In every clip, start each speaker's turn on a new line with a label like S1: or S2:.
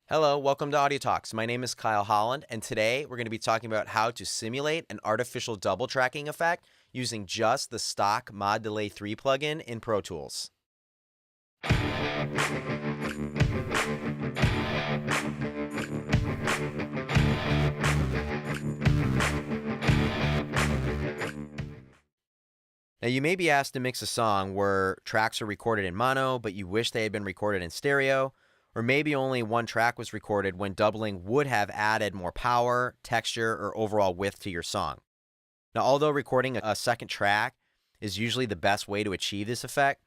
S1: Hello, welcome to Audio Talks. My name is Kyle Holland, and today we're going to be talking about how to simulate an artificial double tracking effect using just the stock Mod Delay 3 plugin in Pro Tools. Now, you may be asked to mix a song where tracks are recorded in mono, but you wish they had been recorded in stereo, or maybe only one track was recorded when doubling would have added more power, texture, or overall width to your song. Now, although recording a second track is usually the best way to achieve this effect,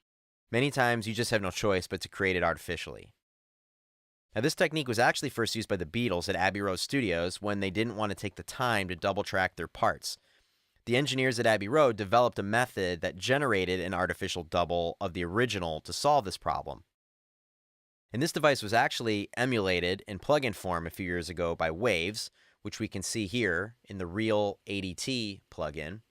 S1: many times you just have no choice but to create it artificially. Now, this technique was actually first used by the Beatles at Abbey Road Studios when they didn't want to take the time to double track their parts. The engineers at Abbey Road developed a method that generated an artificial double of the original to solve this problem. And this device was actually emulated in plugin form a few years ago by Waves, which we can see here in the Real ADT plugin.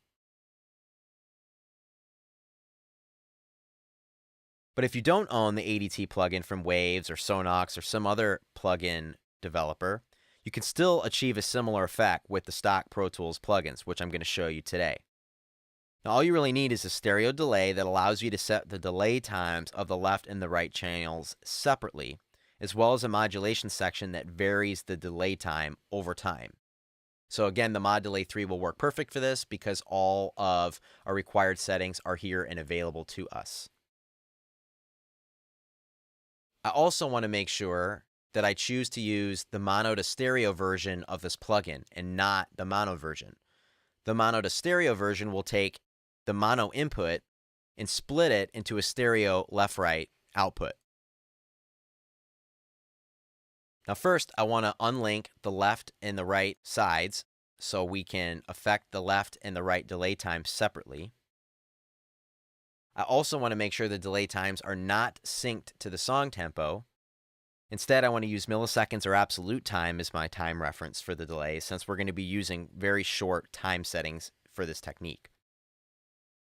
S1: But if you don't own the ADT plugin from Waves or Sonox or some other plugin developer, you can still achieve a similar effect with the stock Pro Tools plugins, which I'm going to show you today. Now, all you really need is a stereo delay that allows you to set the delay times of the left and the right channels separately, as well as a modulation section that varies the delay time over time. So again, the Mod Delay 3 will work perfect for this because all of our required settings are here and available to us. I also want to make sure that I choose to use the mono to stereo version of this plugin and not the mono version. The mono to stereo version will take the mono input and split it into a stereo left-right output. Now first, I want to unlink the left and the right sides so we can affect the left and the right delay times separately. I also want to make sure the delay times are not synced to the song tempo. Instead, I want to use milliseconds or absolute time as my time reference for the delay, since we're going to be using very short time settings for this technique.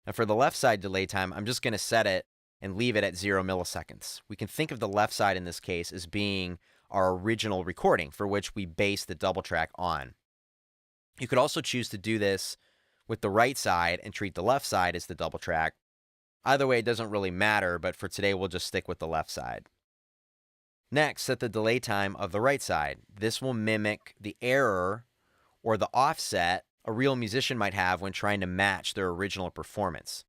S1: Now for the left side delay time, I'm just going to set it and leave it at 0 milliseconds. We can think of the left side in this case as being our original recording for which we base the double track on. You could also choose to do this with the right side and treat the left side as the double track. Either way, it doesn't really matter, but for today, we'll just stick with the left side. Next, set the delay time of the right side. This will mimic the error or the offset a real musician might have when trying to match their original performance.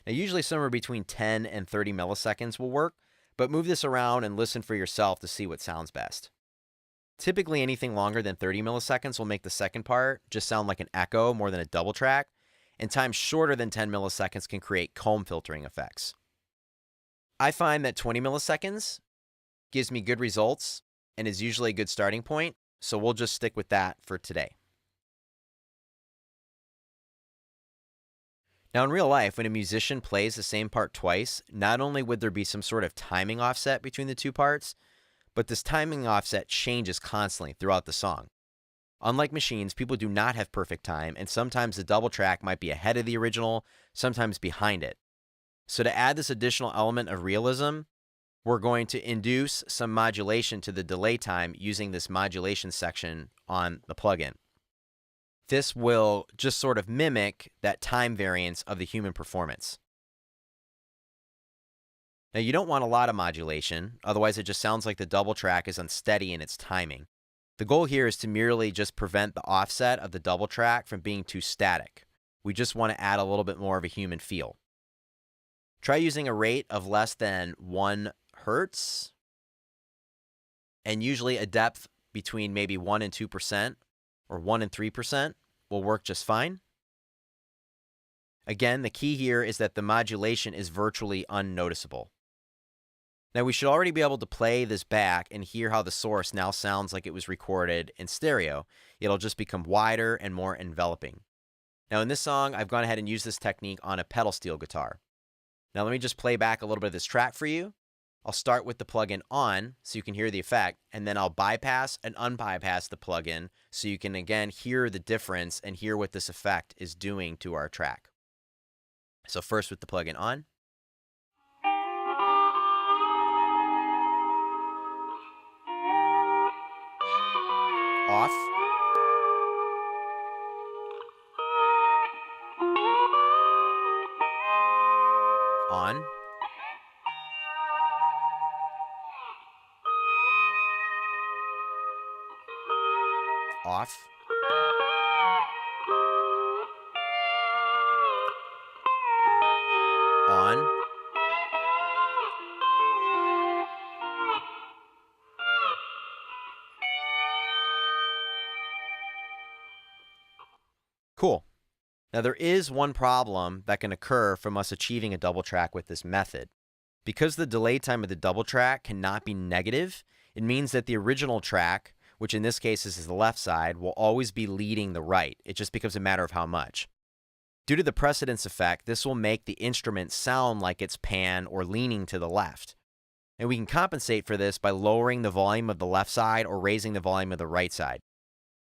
S1: Now, usually somewhere between 10 and 30 milliseconds will work, but move this around and listen for yourself to see what sounds best. Typically, anything longer than 30 milliseconds will make the second part just sound like an echo more than a double track, and times shorter than 10 milliseconds can create comb filtering effects. I find that 20 milliseconds gives me good results and is usually a good starting point, so we'll just stick with that for today. Now, in real life, when a musician plays the same part twice, not only would there be some sort of timing offset between the two parts, but this timing offset changes constantly throughout the song. Unlike machines, people do not have perfect time, and sometimes the double track might be ahead of the original, sometimes behind it. So to add this additional element of realism, we're going to induce some modulation to the delay time using this modulation section on the plugin. This will just sort of mimic that time variance of the human performance. Now, you don't want a lot of modulation, otherwise it just sounds like the double track is unsteady in its timing. The goal here is to merely just prevent the offset of the double track from being too static. We just want to add a little bit more of a human feel. Try using a rate of less than 1 hertz, and usually a depth between maybe 1 and 2% or 1 and 3% will work just fine. Again, the key here is that the modulation is virtually unnoticeable. Now, we should already be able to play this back and hear how the source now sounds like it was recorded in stereo. It'll just become wider and more enveloping. Now, in this song, I've gone ahead and used this technique on a pedal steel guitar. Now, let me just play back a little bit of this track for you. I'll start with the plugin on so you can hear the effect, and then I'll bypass and unbypass the plugin so you can again hear the difference and hear what this effect is doing to our track. So first with the plugin on. off, on, off, on, cool. Now there is one problem that can occur from us achieving a double track with this method. Because the delay time of the double track cannot be negative, it means that the original track, which in this case is the left side, will always be leading the right. It just becomes a matter of how much. Due to the precedence effect, this will make the instrument sound like it's pan or leaning to the left. And we can compensate for this by lowering the volume of the left side or raising the volume of the right side.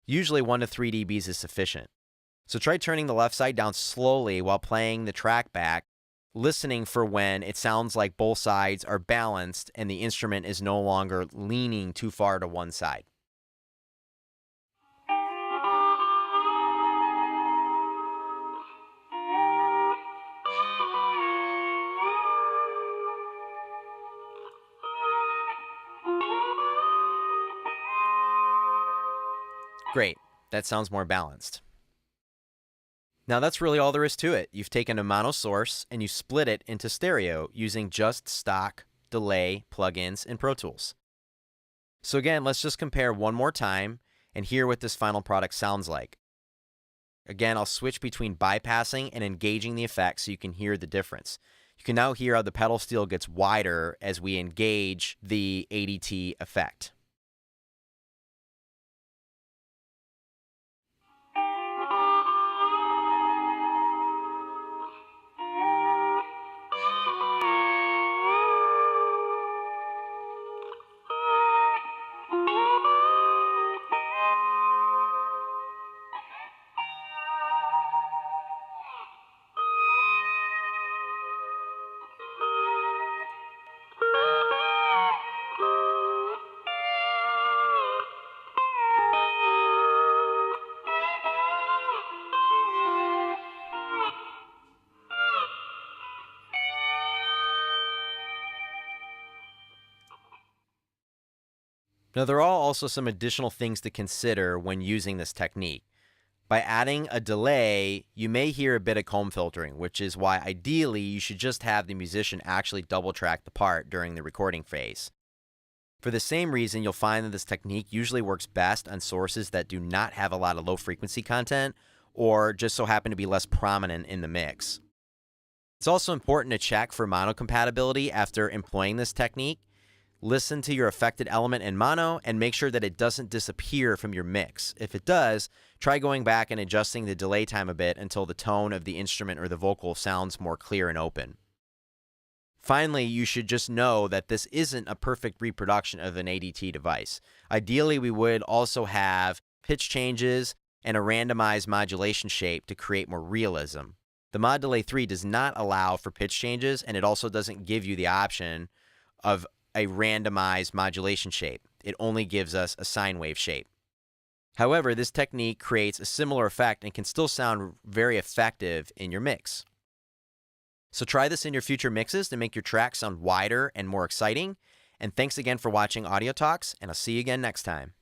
S1: Usually 1 to 3 dBs is sufficient. So try turning the left side down slowly while playing the track back, listening for when it sounds like both sides are balanced and the instrument is no longer leaning too far to one side. Great, that sounds more balanced. Now that's really all there is to it. You've taken a mono source and you split it into stereo using just stock delay plugins in Pro Tools. So again, let's just compare one more time and hear what this final product sounds like. Again, I'll switch between bypassing and engaging the effect so you can hear the difference. You can now hear how the pedal steel gets wider as we engage the ADT effect. Now, there are also some additional things to consider when using this technique. By adding a delay, you may hear a bit of comb filtering, which is why ideally you should just have the musician actually double track the part during the recording phase. For the same reason, you'll find that this technique usually works best on sources that do not have a lot of low frequency content or just so happen to be less prominent in the mix. It's also important to check for mono compatibility after employing this technique. Listen to your affected element in mono and make sure that it doesn't disappear from your mix. If it does, try going back and adjusting the delay time a bit until the tone of the instrument or the vocal sounds more clear and open. Finally, you should just know that this isn't a perfect reproduction of an ADT device. Ideally, we would also have pitch changes and a randomized modulation shape to create more realism. The Mod Delay 3 does not allow for pitch changes, and it also doesn't give you the option of a randomized modulation shape. It only gives us a sine wave shape. However, this technique creates a similar effect and can still sound very effective in your mix. So try this in your future mixes to make your tracks sound wider and more exciting. And thanks again for watching Audio Talks, and I'll see you again next time.